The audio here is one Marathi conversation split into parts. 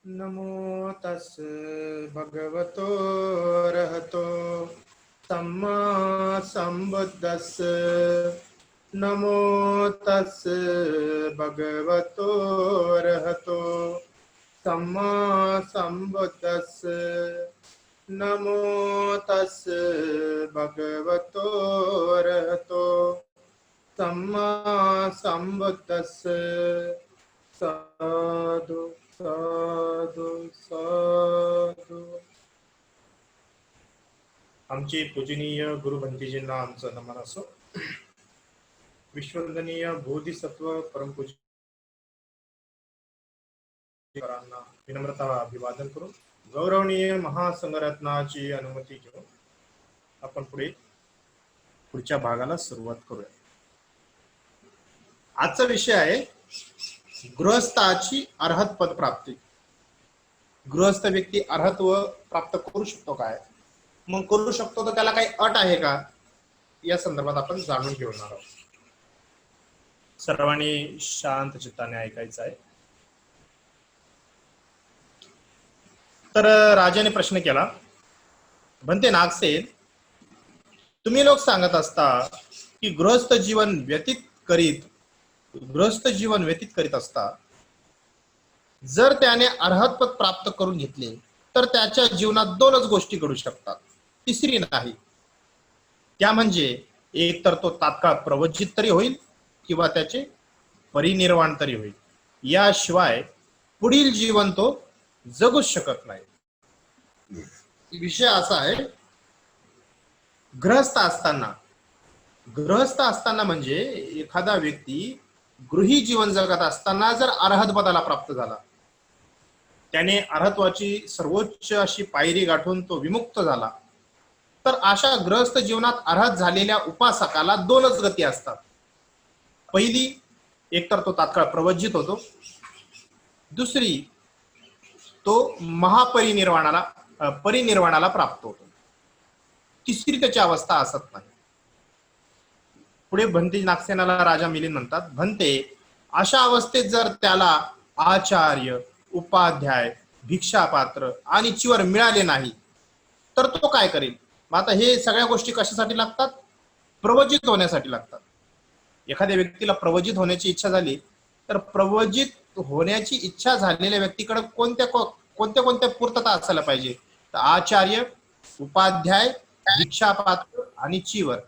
नमो तस् भगवतो अरहतो सम्मा संबुद्दस्स। नमो तस् भगवतो अरहतो सम्मा संबुद्दस्स। नमो तस् भगवतो अरहतो सम्मा संबुद्दस्स। साधु साधु साधु. आमचे पूजनीय गुरु भंतीजींना आमचं नमन असो. विश्ववंदनीय बोधिसत्व परमपूज्य विनम्रता अभिवादन करून गौरवनीय महासंघरत्नाची अनुमती घेऊन आपण पुढच्या भागाला सुरुवात करूया. आजचा विषय आहे गृहस्थाची अर्हत पद प्राप्ती. गृहस्थ व्यक्ती अर्हत्व प्राप्त करू शकतो काय, मग करू शकतो तर त्याला काही अट आहे का, या संदर्भात आपण जाणून घेणार आहोत. सर्वांनी शांत चित्ताने ऐकायचं आहे. तर राजाने प्रश्न केला, भंते नागसेन, तुम्ही लोक सांगत असता की गृहस्थ जीवन व्यतीत करीत असता जर त्याने अर्हतपद प्राप्त करून घेतले तर त्याच्या जीवनात दोनच गोष्टी घडू शकतात, तिसरी नाही. त्या म्हणजे एक तर तो तात्काळ प्रवचित तरी होईल किंवा त्याचे परिनिर्वाण तरी होईल. याशिवाय पुढील जीवन तो जगूच शकत नाही. विषय असा आहे, गृहस्थ असताना म्हणजे एखादा व्यक्ती गृही जीवन जगत असताना जर अर्हत पदाला प्राप्त झाला, त्याने अर्हत्वाची सर्वोच्च अशी पायरी गाठून तो विमुक्त झाला, तर अशा गृहस्थ जीवनात अर्हत झालेल्या उपासकाला दोनच गती असतात. पहिली, एकतर तो तात्काळ प्रवज्जित होतो. दुसरी, तो परिनिर्वाणाला प्राप्त होतो. तिसरी त्याची अवस्था असत नाही. पुढे भंते नागसेनाला राजा मिलिंद म्हणतात, भंते, अशा अवस्थेत जर त्याला आचार्य, उपाध्याय, भिक्षापात्र आणि चिवर मिळाले नाही तर तो काय करेल. मग आता हे सगळ्या गोष्टी कशासाठी लागतात, प्रवचित होण्यासाठी लागतात. एखाद्या व्यक्तीला प्रवचित होण्याची इच्छा झाली तर प्रवचित होण्याची इच्छा झालेल्या व्यक्तीकडे कोणत्या पूर्तता असायला पाहिजे, तर आचार्य, उपाध्याय, भिक्षापात्र आणि चिवर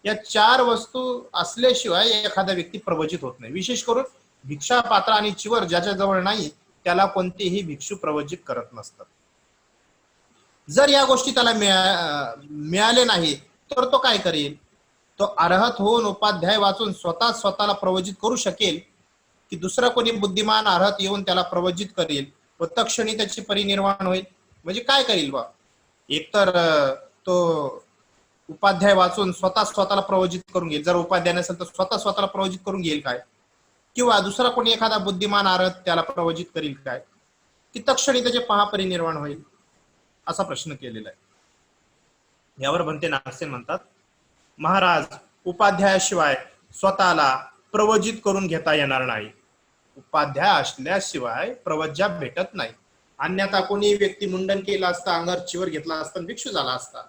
या 4 वस्तू असल्याशिवाय एखादा व्यक्ती प्रवचित होत नाही. विशेष करून भिक्षापात्र आणि चिवर ज्याच्या जवळ नाही त्याला कोणतेही भिक्षू प्रवचित करत नसतात. जर या गोष्टी त्याला मिळाले नाही तर तो काय करेल, तो अर्हत होऊन उपाध्याय वाचून स्वतःला प्रवचित करू शकेल की दुसरा कोणी बुद्धिमान अर्हत येऊन त्याला प्रवचित करेल व तत्क्षणी त्याची परिनिर्वाण होईल. म्हणजे काय करेल बा, एकतर तो उपाध्याय वाचून स्वतःला प्रवचित करून घेईल, जर उपाध्याय नसेल तर स्वतःला प्रवचित करून घेईल काय, किंवा दुसरा कोणी एखादा बुद्धिमान अर्हत त्याला प्रवचित करील काय, की तत्क्षणी त्याचे परिनिर्वाण होईल, असा प्रश्न केलेला आहे. यावर भंते नागसेन म्हणतात, महाराज, उपाध्यायाशिवाय स्वतःला प्रवचित करून घेता येणार नाही. उपाध्याय असल्याशिवाय प्रवज्या भेटत नाही. अन्यथा कोणी व्यक्ती मुंडन केलं असतं, अंगावर चिवर घेतला असता, भिक्षू झाला असता.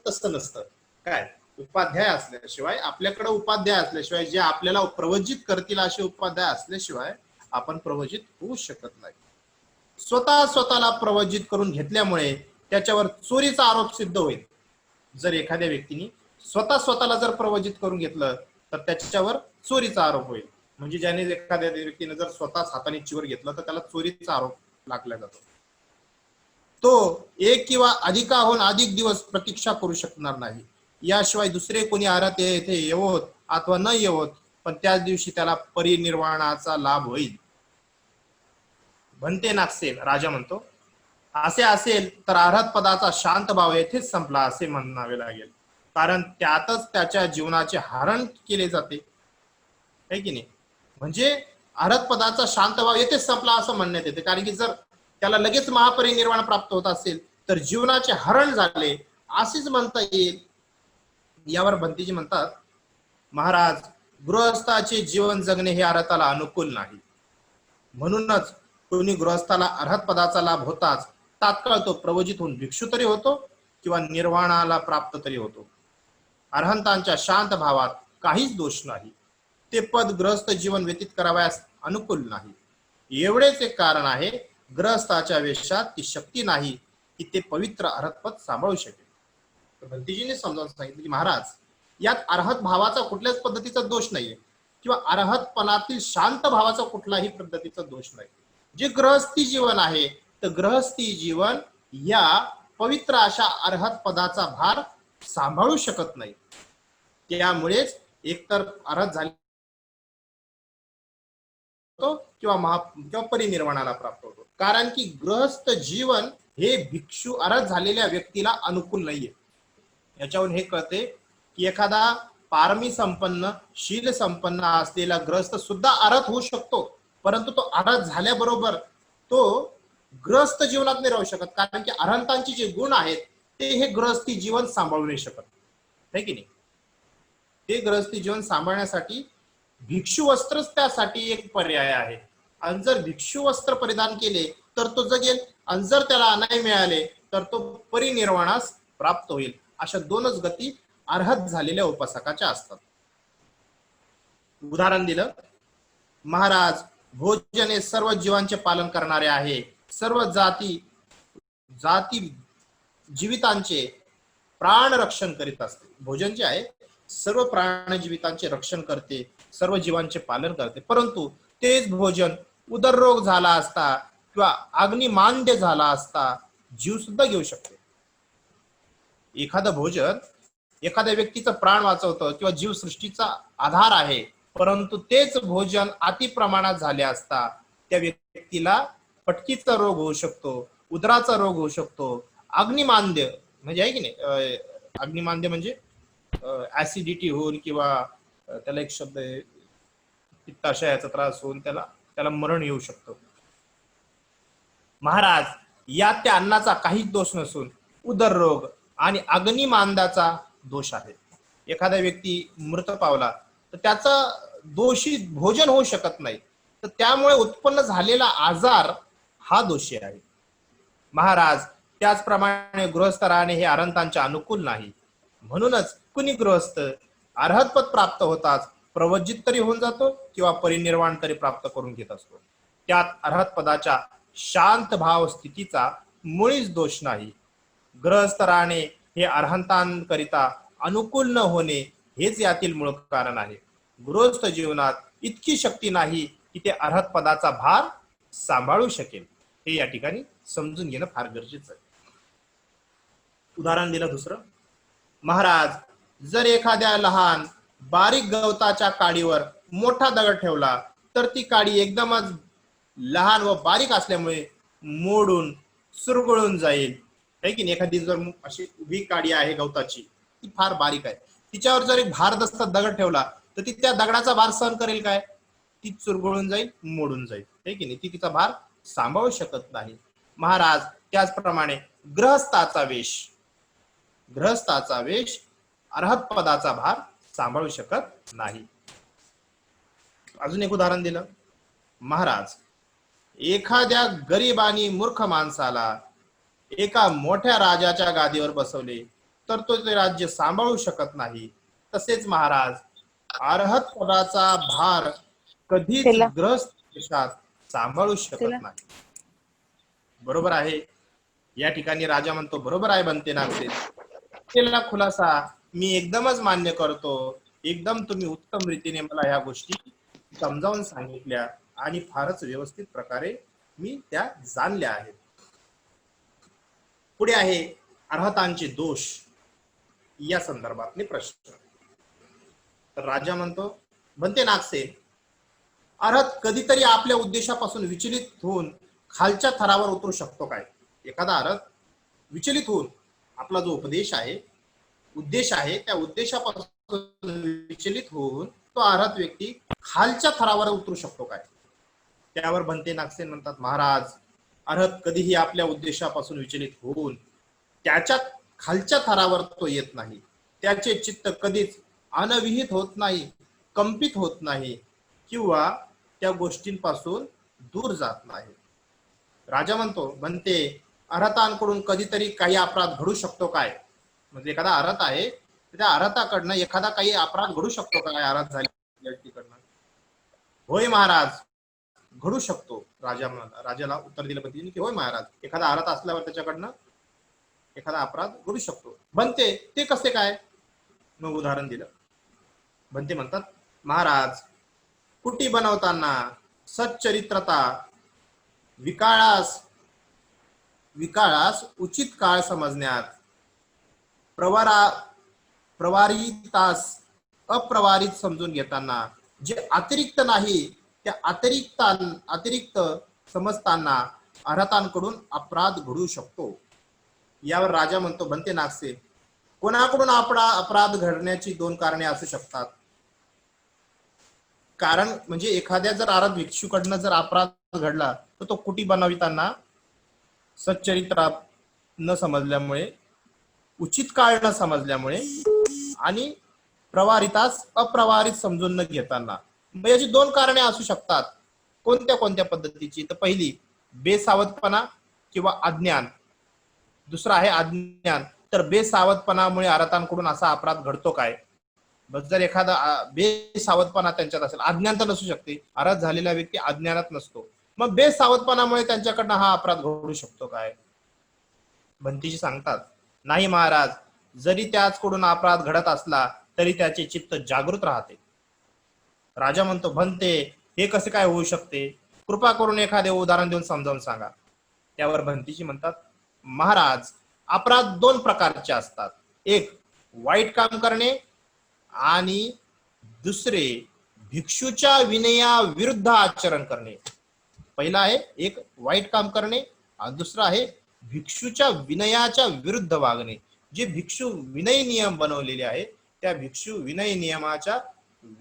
तसं नसतं. काय, उपाध्याय असल्याशिवाय, आपल्याकडे उपाध्याय असल्याशिवाय, जे आपल्याला प्रवचित करतील असे उपाध्याय असल्याशिवाय आपण प्रवचित होऊ शकत नाही. स्वतःला प्रवचित करून घेतल्यामुळे त्याच्यावर चोरीचा आरोप सिद्ध होईल. जर एखाद्या व्यक्तीने स्वतःला जर प्रवचित करून घेतलं तर त्याच्यावर चोरीचा आरोप होईल. म्हणजे ज्याने एखाद्या व्यक्तीने जर स्वतःच हाताने चिवर घेतलं तर त्याला चोरीचा आरोप लागला जातो. तो एक किंवा अधिक दिवस प्रतीक्षा करू शकणार नाही. याशिवाय दुसरे कोणी अर्हत येथे येवोत अथवा न येवोत, पण त्याच दिवशी त्याला परिनिर्वाणाचा लाभ होईल. भंते नागसेन राजा म्हणतो, असे असेल तर अर्हत पदाचा शांत भाव येथेच संपला असे म्हणावे लागेल, कारण त्यातच त्याच्या जीवनाचे हरण केले जाते, है की नाही. म्हणजे अर्हत पदाचा शांत भाव येथेच संपला असं म्हणण्यात येते, कारण की जर त्याला लगेच महापरिनिर्वाण प्राप्त होत असेल तर जीवनाचे हरण झाले असेच म्हणता येईल. यावर भंतेजी म्हणतात, महाराज, गृहस्थाचे जीवन जगणे हे अर्हताला अनुकूल नाही. म्हणूनच कोणी गृहस्थाला अर्हत पदाचा लाभ होताच तात्काळ तो प्रवजित होऊन भिक्षू तरी होतो किंवा निर्वाणाला प्राप्त तरी होतो. अर्हंतांच्या शांत भावात काहीच दोष नाही. ते पद गृहस्थ जीवन व्यतीत करावयास अनुकूल नाही. एवढेच एक कारण आहे, गृहस्थाच्या वेशात ती शक्ती नाही की ते पवित्र अर्हतपद सांभाळू शकेल. भंतीजीने समजावून सांगितले की महाराज, यात अर्हत भावाचा कुठल्याच पद्धतीचा दोष नाहीये किंवा अर्हतपणातील शांत भावाचा कुठलाही पद्धतीचा दोष नाही. जे गृहस्थी जीवन आहे तर गृहस्थी जीवन या पवित्र अशा अर्हत पदाचा भार सांभाळू शकत नाही. त्यामुळेच एकतर अर्हत झाले किंवा परिनिर्वाणाला प्राप्त होतो. कारण की गृहस्थ जीवन हे भिक्षू अर्हत झालेल्या व्यक्तीला अनुकूल नाहीये. याच्यावरून हे कळते की एखादा पारमी संपन्न शील संपन्न असलेला गृहस्थ सुद्धा अर्हत होऊ शकतो, परंतु तो अर्हत झाल्याबरोबर तो गृहस्थ जीवनात नाही राहू शकत. कारण की अर्हंतांचे जे गुण आहेत ते हे गृहस्थी जीवन सांभाळू नाही शकत, है की नाही. ते गृहस्थी जीवन सांभाळण्यासाठी भिक्षू वस्त्रच त्यासाठी एक पर्याय आहे. आणि जर भिक्षू वस्त्र परिधान केले तर तो जगेल, आणि जर त्याला नाही मिळाले तर तो परिनिर्वाणास प्राप्त होईल. अशा दोनच गती अर्हत झालेल्या उपासकाच्या असतात. उदाहरण दिलं, महाराज भोजन हे सर्व जीवांचे पालन करणारे आहे. सर्व जाती जीवितांचे प्राण रक्षण करीत असते. भोजन जे आहे सर्व प्राणजीवितांचे रक्षण करते, सर्व जीवांचे पालन करते. परंतु तेच भोजन उदररोग झाला असता किंवा अग्निमांद्य झाला असता जीव सुद्धा घेऊ शकते. एखादं भोजन एखाद्या व्यक्तीचा प्राण वाचवतं किंवा जीवसृष्टीचा आधार आहे, परंतु तेच भोजन अति प्रमाणात झाले असता त्या व्यक्तीला पटकीचा रोग होऊ शकतो, उदराचा रोग होऊ शकतो, अग्निमांद्य म्हणजे आहे की नाही, अग्निमांद्य म्हणजे ऍसिडिटी होऊन किंवा त्याला एक शब्द आहे पित्ताशयाचा त्रास होऊन त्याला मरण येऊ शकतो. महाराज यात त्या अन्नाचा काहीच दोष नसून उदररोग आणि अग्निमांदाचा दोष आहे. एखादा व्यक्ती मृत पावला तर त्याचा दोषी भोजन होऊ शकत नाही, तर त्यामुळे उत्पन्न झालेला आजार हा दोषी आहे. महाराज त्याचप्रमाणे गृहस्थ राहणे हे अर्हंतांच्या अनुकूल नाही. म्हणूनच कुणी गृहस्थ अर्हतपद प्राप्त होताच प्रवजित तरी होऊन जातो किंवा परिनिर्वाण तरी प्राप्त करून घेत असतो. त्यात अर्हत पदाच्या शांत भाव स्थितीचा मुळीच दोष नाही. गृहस्थ राहणे हे अर्हंतांकरिता अनुकूल न होणे हेच यातील मूळ कारण आहे. गृहस्थ जीवनात इतकी शक्ती नाही की ते अर्हत पदाचा भार सांभाळू शकेल. हे या ठिकाणी समजून घेणं फार गरजेचं आहे. उदाहरण दिलं दुसरं, महाराज जर एखाद्या लहान बारीक गवताच्या काडीवर मोठा दगड ठेवला तर ती काडी एकदमच लहान व बारीक असल्यामुळे मोडून चुरगळून जाईल, है की नाही. एखादी जर अशी उभी काडी आहे गवताची, ती फार बारीक आहे, तिच्यावर जर एक भारदस्त दगड ठेवला तर ती त्या दगडाचा भार सहन करेल काय? ती चुरगळून जाईल, मोडून जाईल, है की नाही. ती तिचा भार सांभाळू शकत नाही. महाराज त्याचप्रमाणे गृहस्थाचा वेश अर्हत पदाचा भार सांभाळू शकत नाही. अजून एक उदाहरण दिलं, महाराज एखाद्या गरीब आणि मूर्ख माणसाला एका मोठ्या राजाच्या गादीवर बसवले तर तो ते राज्य सांभाळू शकत नाही. तसेच महाराज अर्हत पदाचा भार कधीच गृहस्थ देशात सांभाळू शकत नाही. बरोबर आहे. या ठिकाणी राजा म्हणतो, बरोबर आहे बनते नागसे, केलेला खुलासा मी एकदमच मान्य करतो. एकदम तुम्ही उत्तम रीतीने मला ह्या गोष्टी समजावून सांगितल्या आणि फारच व्यवस्थित प्रकारे मी त्या जाणल्या आहेत. पुढे आहे अर्हतांचे दोष या संदर्भातले प्रश्न. तर राजा म्हणतो, बनते नागसे, अर्हत कधीतरी आपल्या उद्देशापासून विचलित होऊन खालच्या थरावर उतरू शकतो काय? एखादा अर्हत विचलित होऊन आपला जो उद्देश आहे त्या उद्देशापासून विचलित होऊन तो अर्हत व्यक्ती खालच्या थरावर उतरू शकतो काय? त्यावर बनते नागसेन म्हणतात, महाराज अर्हत कधीही आपल्या उद्देशापासून विचलित होऊन त्याच्या खालच्या थरावर तो येत नाही. त्याचे चित्त कधीच अनविहित होत नाही, कंपित होत नाही किंवा त्या गोष्टींपासून दूर जात नाही. राजा म्हणतो बनते अर्हतांकडून कधीतरी काही अपराध घडू शकतो काय? म्हणजे एखादा अर्हत आहे, त्या अर्हताकडनं एखादा काही अपराध घडू शकतो काय अर्हत झाल्या व्यक्तीकडनं? होय महाराज, घडू शकतो. राजाला उत्तर दिलं बनतेने की होय महाराज, एखादा अर्हत असल्यावर त्याच्याकडनं एखादा अपराध घडू शकतो. बनते ते कसे काय? मग उदाहरण दिलं. बनते म्हणतात महाराज, कुटी बनवताना सच्चरित्रता विकाळास उचित काळ समजण्यात, प्रवारितास अप्रवारित समजून घेताना, जे अतिरिक्त नाही त्या अतिरिक्त समजताना अर्हतांकडून अपराध घडू शकतो. यावर राजा म्हणतो बनते नागसे, कोणाकडून अपराध घडण्याची दोन कारणे असू शकतात. कारण म्हणजे एखाद्या जर अर्हत भिक्षूकडनं जर अपराध घडला तर तो कुटी बनविताना सच्चरित्र न समजल्यामुळे, उचित काळ न समजल्यामुळे आणि प्रवारितास अप्रवारित समजून न घेताना. याची दोन कारणे असू शकतात. कोणत्या कोणत्या पद्धतीची? तर पहिली बेसावधपणा किंवा अज्ञान. दुसरा आहे अज्ञान. तर बेसावधपणामुळे अर्हतांकडून असा अपराध घडतो काय? बस जर एखादा बेसावधपणा त्यांच्यात असेल, अज्ञान तर नसू शकते, अर्हत झालेला व्यक्ती अज्ञानात नसतो, मग बेसावधपणामुळे त्यांच्याकडनं हा अपराध घडू शकतो काय? बनतीजी सांगतात नाही महाराज, जरी त्याचकडून अपराध घडत असला तरी त्याचे चित्त जागृत राहते. राजा म्हणतो बनते हे कसे काय होऊ शकते? कृपा करून एखादे उदाहरण देऊन समजावून सांगा. त्यावर बनतीजी म्हणतात महाराज, अपराध दोन प्रकारचे असतात. एक वाईट काम करणे आणि दुसरे भिक्षूच्या विनयाविरुद्ध आचरण करणे. पहिला आहे एक वाईट काम करणे आणि दुसरा आहे भिक्षूच्या विनयाच्या विरुद्ध वागणे. जे भिक्षू विनय नियम बनवलेले आहेत त्या भिक्षू विनय नियमाच्या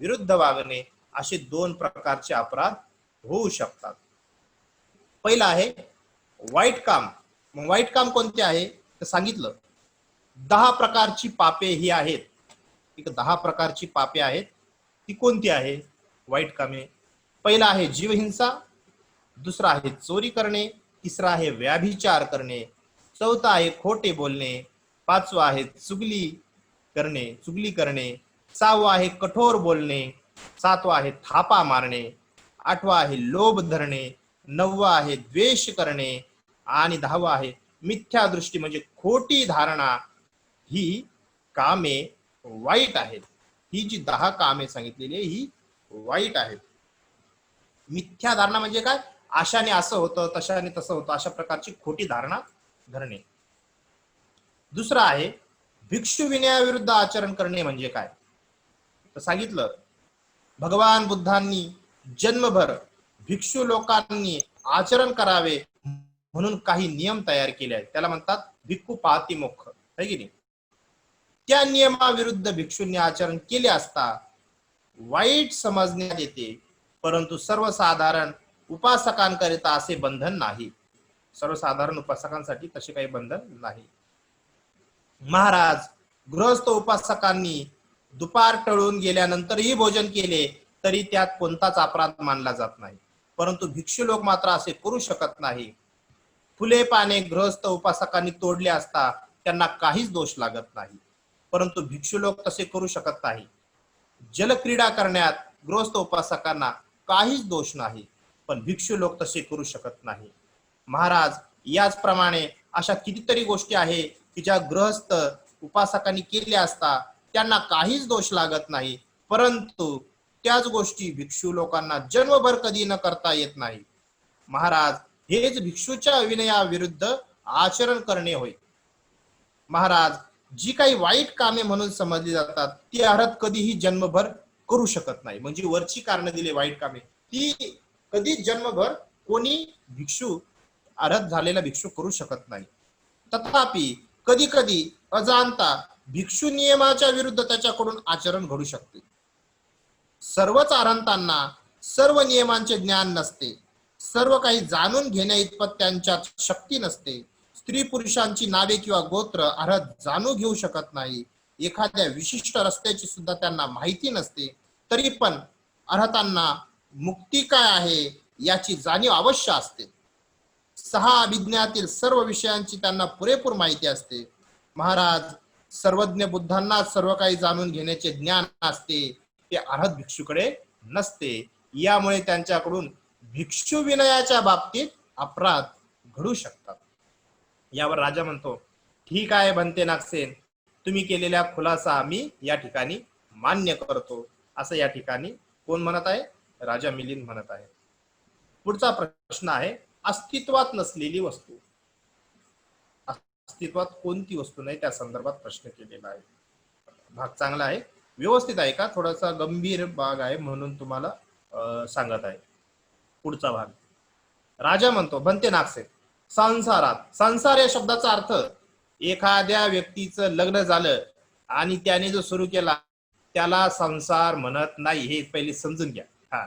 विरुद्ध वागणे, असे दोन प्रकारचे अपराध होऊ शकतात. पहिला आहे वाईट काम. मग वाईट काम कोणते आहे तर सांगितलं 10 प्रकारची पापे ही आहेत. 10 प्रकारची पापे आहेत. ती कोणती आहे वाईट कामे? पहिला आहे जीवहिंसा, दुसरा आहे चोरी करणे, तिसरा आहे व्याभिचार करणे, चौथा आहे खोटे बोलणे, पाचवा आहे चुगली करणे, सहावा आहे कठोर बोलणे, सातवा आहे थापा मारणे, आठवा आहे लोभ धरणे, नववा आहे द्वेष करणे आणि 10वा आहे मिथ्या दृष्टी म्हणजे खोटी धारणा. ही कामे वाईट आहेत. ही जी 10 कामे सांगितलेली ही वाईट आहेत. मिथ्या धारणा म्हणजे काय? आशाने असं होतं, तशाने तसं होतं, अशा प्रकारची खोटी धारणा धरणे. दुसरा आहे भिक्षू विनयाविरुद्ध आचरण करणे. म्हणजे काय तर सांगितलं भगवान बुद्धांनी जन्मभर भिक्षू लोकांनी आचरण करावे म्हणून काही नियम तयार केले आहेत. त्याला म्हणतात भिक्खू पातिमोक्ष, है की नाही? त्या नियमाविरुद्ध भिक्षूंनी आचरण केले असता वाईट समजण्यात येते, परंतु सर्वसाधारण उपासकांकरिता असे बंधन नाही. सर्वसाधारण उपासकांसाठी तसे काही बंधन नाही. महाराज, गृहस्थ उपासकांनी दुपार टळून गेल्यानंतरही भोजन केले तरी त्यात कोणताच अपराध मानला जात नाही, परंतु भिक्षू लोक मात्र असे करू शकत नाही. फुले पाने गृहस्थ उपासकांनी तोडले असता त्यांना काहीच दोष लागत नाही, परंतु भिक्षू लोक तसे करू शकत नाही. जलक्रीडा करण्यात गृहस्थ उपासकांना काहीच दोष नाही, पण भिक्षू लोक तसे करू शकत नाही. महाराज, याचप्रमाणे अशा कितीतरी गोष्टी आहे की ज्या गृहस्थ उपासकांनी केल्या असता त्यांना काहीच दोष लागत नाही, परंतु त्याच गोष्टी भिक्षू लोकांना जन्मभर कधी न करता येत नाही. महाराज, हेच भिक्षूच्या विनयाविरुद्ध आचरण करणे होय. महाराज, जी काही वाईट कामे म्हणून समजली जातात ती अर्हत कधीही जन्मभर करू शकत नाही. म्हणजे वरची कारण दिले वाईट कामे ती कधी जन्मभर कोणी भिक्षू अर्हत झालेला भिक्षू करू शकत नाही. तथापि कधी कधी अजाणता भिक्षू नियमाच्या विरुद्ध त्याच्याकडून आचरण घडू शकते. सर्वच अर्हतांना सर्व नियमांचे ज्ञान नसते. सर्व काही जाणून घेण्या इतपत त्यांच्यात शक्ती नसते. स्त्री पुरुषांची नावे किंवा गोत्र अर्हत जाणू घेऊ शकत नाही. एखाद्या विशिष्ट रस्त्याची सुद्धा त्यांना माहिती नसते. तरी पण अर्हतांना मुक्ती काय आहे याची जाणीव अवश्य असते. 6 अभिज्ञातील सर्व विषयांची त्यांना पुरेपूर माहिती असते. महाराज, सर्वज्ञ बुद्धांना सर्व काही जाणून घेण्याचे ज्ञान असते, ते अर्हत भिक्षूकडे नसते. यामुळे त्यांच्याकडून भिक्षू विनयाच्या बाबतीत अपराध घडू शकतात. यावर राजा म्हणतो, ठीक आहे बनते नागसेन, तुम्ही केलेला खुलासा मी या ठिकाणी मान्य करतो. असं या ठिकाणी कोण म्हणत आहे? राजा मिलिंद म्हणत आहे. पुढचा प्रश्न आहे, अस्तित्वात नसलेली वस्तू. अस्तित्वात कोणती वस्तू नाही त्या संदर्भात प्रश्न केलेला आहे. भाग चांगला आहे, व्यवस्थित आहे का? थोडासा गंभीर भाग आहे म्हणून तुम्हाला सांगत आहे. पुढचा भाग, राजा म्हणतो, बनते नागसेन, संसारात, संसार या शब्दाचा अर्थ एखाद्या व्यक्तीचं लग्न झालं आणि त्याने जो सुरू केला त्याला संसार म्हणत नाही, हे पहिले समजून घ्या. हा,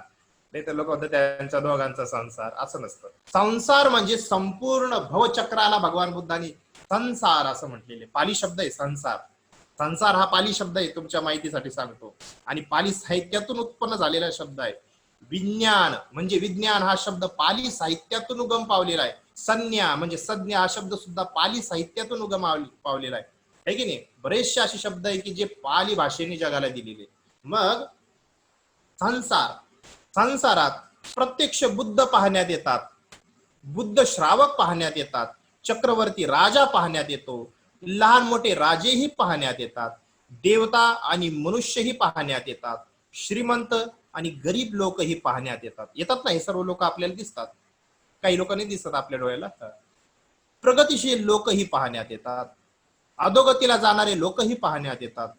नाही तर लोक म्हणतात त्यांच्या दोघांचा संसार, असं नसतं. संसार म्हणजे संपूर्ण भवचक्राला भगवान बुद्धांनी संसार असं म्हटलेले. पाली शब्द आहे संसार. संसार हा पाली शब्द आहे, तुमच्या माहितीसाठी सांगतो, आणि पाली साहित्यातून उत्पन्न झालेला शब्द आहे. विज्ञान म्हणजे विज्ञान हा शब्द पाली साहित्यातून उगम पावलेला आहे. संज्ञा म्हणजे संज्ञा हा शब्द सुद्धा पाली साहित्यातून उगम पावलेला आहे की नाही? बरेचसे असे शब्द आहे की जे पाली भाषेने जगाला दिलेले. मग संसार, संसारात प्रत्यक्ष बुद्ध पाहण्यात येतात, बुद्ध श्रावक पाहण्यात येतात, चक्रवर्ती राजा पाहण्यात येतो, लहान मोठे राजेही पाहण्यात येतात, देवता आणि मनुष्यही पाहण्यात येतात, श्रीमंत आणि गरीब लोकही पाहण्यात येतात ना. हे सर्व लोक आपल्याला दिसतात, काही लोक नाही दिसतात आपल्या डोळ्याला. प्रगतिशील लोकही पाहण्यात येतात, अधोगतीला जाणारे लोकही पाहण्यात येतात,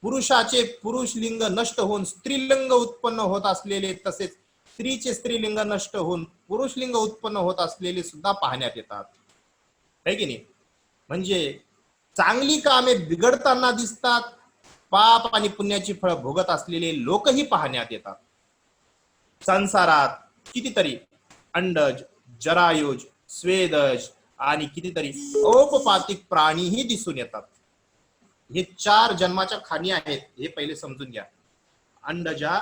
पुरुषाचे पुरुष लिंग नष्ट होऊन स्त्रीलिंग उत्पन्न होत असलेले, तसेच स्त्रीचे स्त्रीलिंग नष्ट होऊन पुरुष लिंग उत्पन्न होत असलेले सुद्धा पाहण्यात येतात, है की नाही? म्हणजे चांगली कामे बिघडताना दिसतात, पाप आणि पुण्याची फळ भोगत असलेले लोकही पाहण्यात येतात. संसारात कितीतरी अंडज, जरायुज, स्वेदज आणि कितीतरी औपपातिक प्राणीही दिसून येतात. हे 4 जन्माच्या खाणी आहेत, हे पहिले समजून घ्या. अंडजा,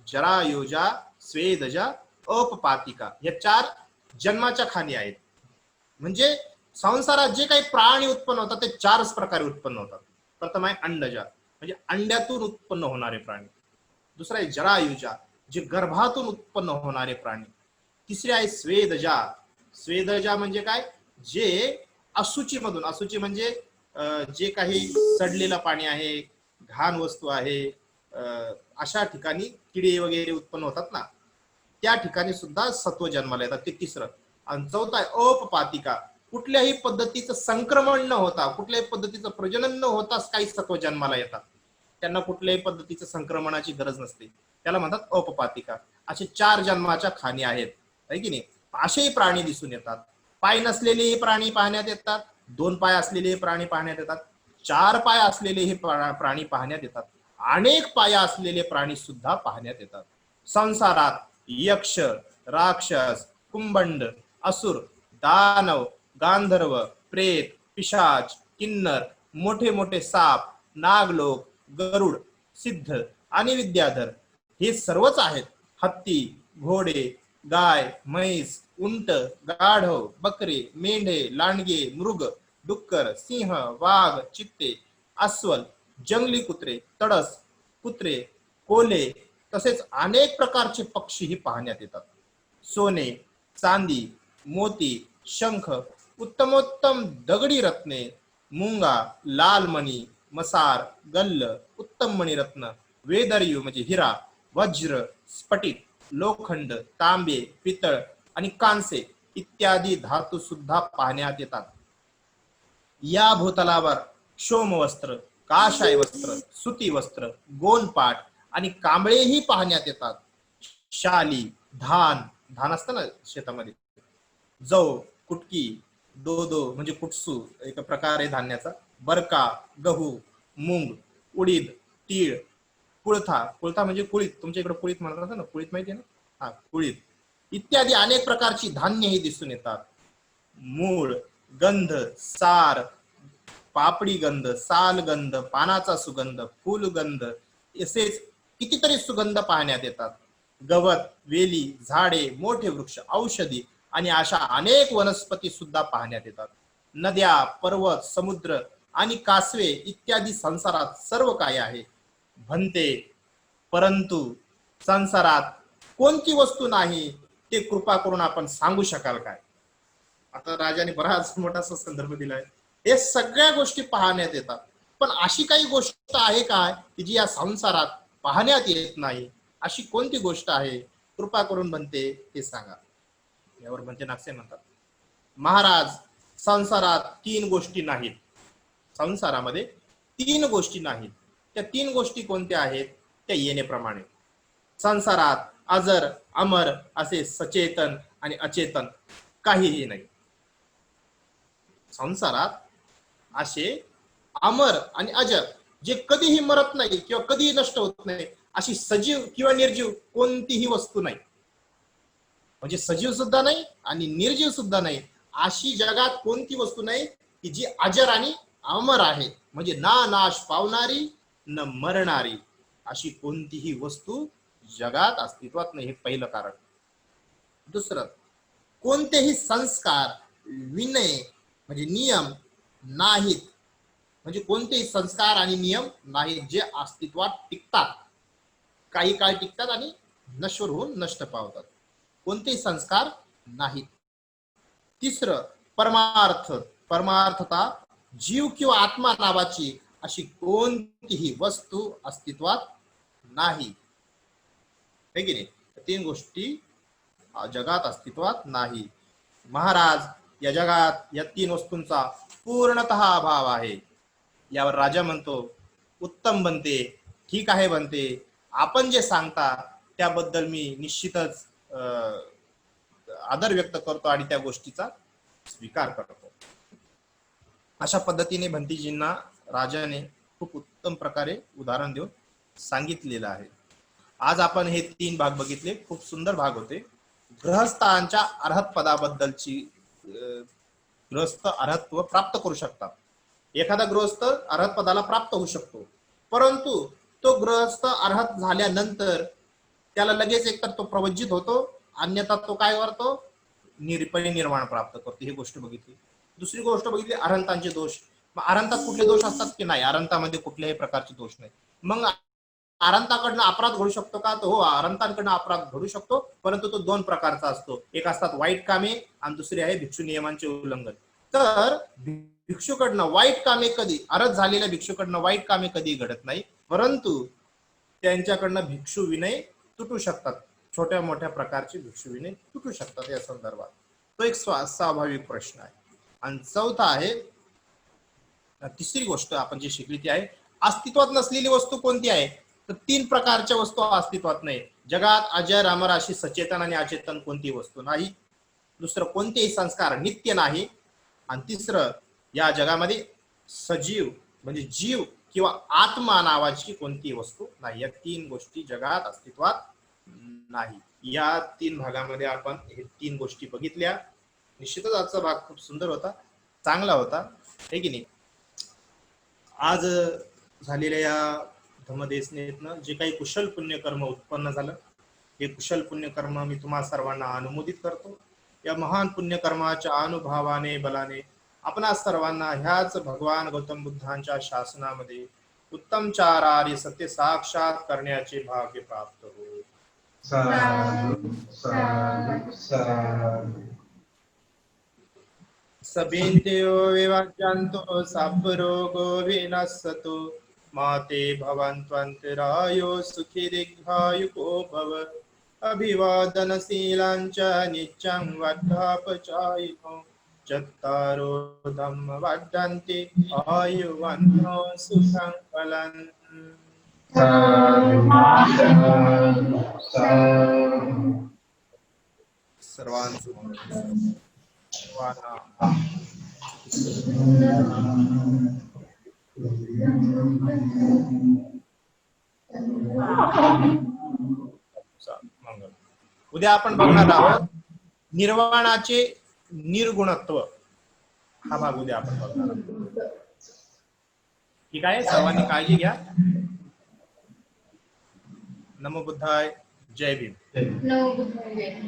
जरायुजा, स्वेदजा, औपपातिका, या 4 जन्माच्या खाणी आहेत. म्हणजे संसारात जे काही प्राणी उत्पन्न होतात ते 4 प्रकारे उत्पन्न होतात. प्रथम आहे अंडजा, म्हणजे अंड्यातून उत्पन्न होणारे प्राणी. दुसरा आहे जरायुजा, जे गर्भातून उत्पन्न होणारे प्राणी. तिसरे आहे स्वेदजा. स्वेदजा म्हणजे काय? जे अशुची मधून, अशुची म्हणजे जे काही सडलेलं पाणी आहे, घाण वस्तू आहे, अशा ठिकाणी किडे वगैरे उत्पन्न होतात ना, त्या ठिकाणी सुद्धा सत्व जन्माला येतात, ते तिसरं. आणि चौथा आहे औपपातिका, कुठल्याही पद्धतीचं संक्रमण न होता, कुठल्याही पद्धतीचं प्रजनन न होताच काही सत्व जन्माला येतात, त्यांना कुठल्याही पद्धतीचं संक्रमणाची गरज नसते, त्याला म्हणतात औपपातिका. असे 4 जन्माच्या खाणी आहेत, है की नाही? असेही प्राणी दिसून येतात. पाय नसलेले प्राणी पाहण्यात येतात, 2 पाय असलेले प्राणी पाहण्यात येतात, 4 पाय असलेले हे प्राणी पाहण्यात येतात, अनेक पाया असलेले प्राणी सुद्धा पाहण्यात येतात. संसारात यक्ष, राक्षस, कुंभंड, असुर, दानव, गांधर्व, प्रेत, पिशाच, किन्नर, मोठे मोठे साप, नागलोक, गरुड, सिद्ध आणि विद्याधर हे सर्वच आहेत. हत्ती, घोडे, गाय, म्हैस, उंट, गाढव, बकरे, मेंढे, लांडगे, मृग, डुक्कर, सिंह, वाघ, चित्ते, अस्वल, जंगली कुत्रे, तडस, कुत्रे, कोल्हे, तसेच अनेक प्रकारचे पक्षीही पाहण्यात येतात. सोने, चांदी, मोती, शंख, उत्तमोत्तम दगडी रत्ने, मुंगा, लाल मणी, मसार, गल्ल, उत्तम मणिरत्न, वेदर्यू म्हणजे हिरा, वज्र, स्फटिक, लोखंड, तांबे, पितळ आणि कांसे इत्यादी धातू सुद्धा पाहण्यात येतात. या भूतलावर क्षोमवस्त्र, काशाय वस्त्र, सुती वस्त्र, गोनपाट आणि कांबळेही पाहण्यात येतात. शाली, धान, धान असतं ना शेतामध्ये, जव, कुटकी, दोदो म्हणजे कुटसू एक प्रकार आहे धान्याचा, बरका, गहू, मूंग, उडीद, तीळ, कुळथा, कुळथा म्हणजे कुळीत, तुमच्या इकडे कुळीत म्हणतात ना, कुळीत माहिती आहे ना? हा, कुळीत इत्यादी अनेक प्रकारची धान्यही दिसून येतात. मूळ, गंध, सार, पापडी गंध, साल गंध, पानाचा सुगंध, फुलगंध असेच कितीतरी सुगंध पाहण्यात येतात. गवत, वेली, झाडे, मोठे वृक्ष, औषधी आणि अशा अनेक वनस्पती सुद्धा पाहण्यात येतात. नद्या, पर्वत, समुद्र आणि कासवे इत्यादी संसारात सर्व काही आहे म्हणते, परंतु संसारात कोणती वस्तू नाही ते कृपा करून आपण सांगू शकाल काय? आता राजाने बराच मोठासा संदर्भ दिलाय. हे सगळ्या गोष्टी पाहण्यात येतात, पण अशी काही गोष्ट आहे काय की जी या संसारात पाहण्यात येत नाही? अशी कोणती गोष्ट आहे? कृपा करून म्हणते ते सांगा. यावर म्हणते नागसेन म्हणतात, महाराज, संसारात 3 गोष्टी नाहीत. संसारामध्ये 3 गोष्टी नाहीत. त्या 3 गोष्टी कोणत्या आहेत? त्या येण्याप्रमाणे. संसारात अजर, अमर असे सचेतन आणि अचेतन काहीही नाही. संसारात असे अमर आणि अजर, जे कधीही मरत नाही किंवा कधीही नष्ट होत नाही, अशी सजीव किंवा निर्जीव कोणतीही वस्तू नाही. म्हणजे सजीव सुद्धा नाही आणि निर्जीव सुद्धा नाही, अशी जगात कोणती वस्तू नाही की जी अजर आणि अमर आहे, म्हणजे ना नाश पावणारी न मरणारी, अशी कोणतीही वस्तू जगात अस्तित्वात नाही. हे पहिलं कारण. दुसरं, कोणतेही संस्कार, विनय म्हणजे नियम नाहीत. म्हणजे कोणतेही संस्कार आणि नियम नाहीत जे अस्तित्वात टिकतात, काही काळ टिकतात आणि नश्वर होऊन नष्ट पावतात. कोणतेही संस्कार नाहीत. तिसरं, परमार्थ, परमार्थता, जीव किंवा आत्मा नावाची अशी कोणतीही वस्तू अस्तित्वात नाही. है की नाही? 3 गोष्टी जगात अस्तित्वात नाही. महाराज, या जगात या 3 वस्तूंचा पूर्णतः अभाव आहे. यावर राजा म्हणतो, उत्तम बनते, ठीक आहे बनते, आपण जे सांगता त्याबद्दल मी निश्चितच आदर व्यक्त करतो आणि त्या गोष्टीचा स्वीकार करतो. अशा पद्धतीने भंतीजींना राजाने खूप उत्तम प्रकारे उदाहरण देऊन सांगितलेलं आहे. आज आपण हे 3 भाग बघितले, खूप सुंदर भाग होते. गृहस्थांच्या अर्हत पदाबद्दलची, गृहस्थ अर्हत्व प्राप्त करू शकतात. एखादा गृहस्थ अर्हत पदाला प्राप्त होऊ शकतो, परंतु तो गृहस्थ अर्हत झाल्यानंतर त्याला लगेच एकतर तो प्रवज्जित होतो, अन्यथा तो काय करतो? परिनिर्वाण प्राप्त करतो. ही गोष्ट बघितली. दुसरी गोष्ट बघितली अरहंतांचे दोष. मग अरहंतात कुठले दोष असतात की नाही? अरहंतामध्ये कुठल्याही प्रकारचे दोष नाही. मग अरहंताकडनं अपराध घडू शकतो का? तो हो, अरहंतांकडनं अपराध घडू शकतो, परंतु तो 2 प्रकारचा असतो. एक असतात वाईट कामे आणि दुसरी आहे भिक्षू नियमांचे उल्लंघन. तर भिक्षूकडनं वाईट कामे कधी, अरहत झालेल्या भिक्षूकडनं वाईट कामे कधी घडत नाही, परंतु त्यांच्याकडनं भिक्षू विनय तुटू शकतात. छोट्या मोठ्या प्रकारचे भिक्षू विनय तुटू शकतात या संदर्भात. तो एक स्वाभाविक प्रश्न आहे. आणि चौथा आहे, तिसरी गोष्ट आपण जी शिकली ती आहे, अस्तित्वात नसलेली वस्तू कोणती आहे? तर 3 प्रकारच्या वस्तू अस्तित्वात नाही. जगात अजर, अमर अशी सचेतन आणि अचेतन कोणतीही वस्तू नाही. दुसरं, कोणतेही संस्कार नित्य नाही. आणि तिसरं, या जगामध्ये सजीव म्हणजे जीव किंवा आत्मा नावाची कोणतीही वस्तू नाही. या 3 गोष्टी जगात अस्तित्वात नाही. या 3 भागामध्ये आपण हे 3 गोष्टी बघितल्या. निश्चितच आजचा भाग खूप सुंदर होता, चांगला होता, है की नाही? आज झालेल्या या धम्मदेशनेतनं जे काही कुशल पुण्यकर्म उत्पन्न झालं, हे कुशल पुण्यकर्म मी तुम्हा सर्वांना अनुमोदित करतो. या महान पुण्यकर्माच्या अनुभवाने, बलाने आपणा सर्वांना ह्याच भगवान गौतम बुद्धांच्या शासनामध्ये उत्तम 4 आर्य सत्य साक्षात करण्याचे भाग्य प्राप्त हो. साधु साधु साधु. सभेंद्रियो विवाच्यन्तो सापरोगो विनश्यतु माते भवन्त्वन्तरायो सुखी दीर्घायुको भव. अभिवादनशीलाञ्च नित्यं वर्धापचारिणो चत्तारो धम्म वर्धन्ते आयुवन्तो सुखं फलम्. सर्वांचं उद्या आपण बघणार आहोत निर्वाणाचे निर्गुणत्व. हा भाग उद्या आपण बघणार आहोत. ठीक आहे, सर्वांनी काळजी घ्या. नमो बुद्धाय. जय भीम. नमो बुद्धाय.